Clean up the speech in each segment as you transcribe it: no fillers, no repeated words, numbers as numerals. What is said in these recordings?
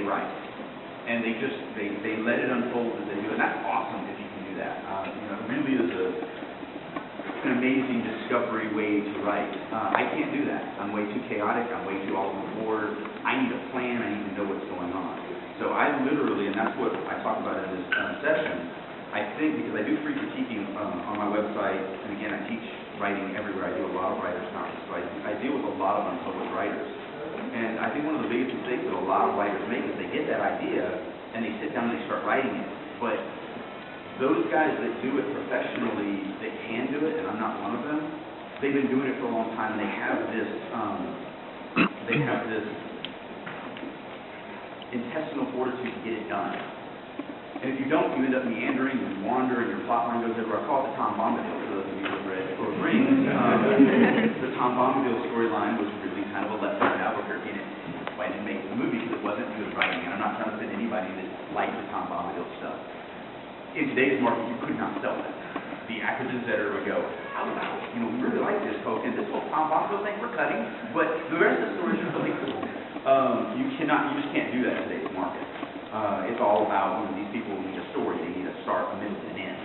write. And they let it unfold as they do, and that's awesome if you can do that. It really is an amazing discovery way to write. I can't do that. I'm way too chaotic. I'm way too all over the board. I need a plan. I need to know what's going on. So I literally, and that's what I talk about in this session, I think, because I do free critiquing on my website, and again, I teach writing everywhere. I do a lot of writers' conferences, so I deal with a lot of unpublished writers. And I think one of the biggest mistakes that a lot of writers make is they get that idea, and they sit down and they start writing it. But those guys that do it professionally, that can do it, and I'm not one of them, they've been doing it for a long time, and they have this intestinal fortitude to get it done. And if you don't, you end up meandering, you wander, and your plot line goes everywhere. I call it the Tom Bombadil, for those of you who have read Lord of the Rings. The Tom Bombadil storyline was really kind of a left turn Albuquerque, and that's why I didn't make the movie, because it wasn't good writing. And I'm not trying to fit anybody that likes the Tom Bombadil stuff. In today's market, you could not sell that. The acquisitions editor would go, how about, we really like this, folks, and this whole Tom Bombadil thing we're cutting, but the rest of the story is really cool. You just can't do that in today's market. It's all about, these people need a story, they need a start, a middle, and an end.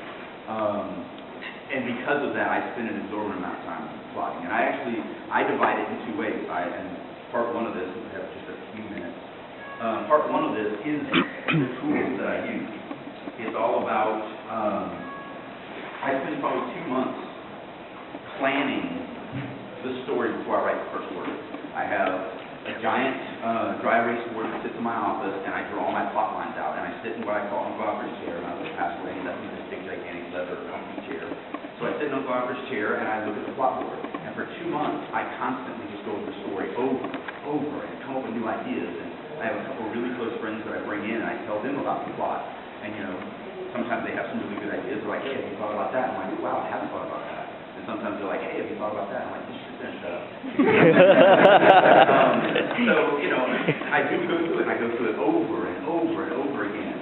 And because of that, I spend an exorbitant amount of time plotting. And I divide it in two ways. And part one of this, we have just a few minutes. Part one of this is the tools that I use. It's all about, I spend probably 2 months planning the story before I write the first word. I have a giant dry erase board that sits in my office, and I draw all my plot lines out, and I sit in what I call Uncle Alfred's chair. And I was passed away, and left me this big, gigantic leather comfy chair. So I sit in Uncle Alfred's chair, and I look at the plot board. And for 2 months, I constantly just go over the story over, and come up with new ideas. And I have a couple of really close friends that I bring in, and I tell them about the plot. And, sometimes they have some really good ideas. They're like, hey, have you thought about that? I'm like, wow, I haven't thought about that. And sometimes they're like, hey, have you thought about that? I'm like, you should finish that up. I do go through it, and I go through it over and over and over again.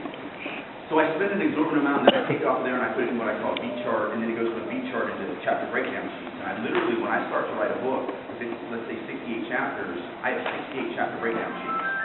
So I spend an exorbitant amount, and then I take it off there, and I put it in what I call a beat chart, and then it goes from a beat chart into chapter breakdown sheets. And I literally, when I start to write a book, if it's, let's say, 68 chapters, I have 68 chapter breakdown sheets.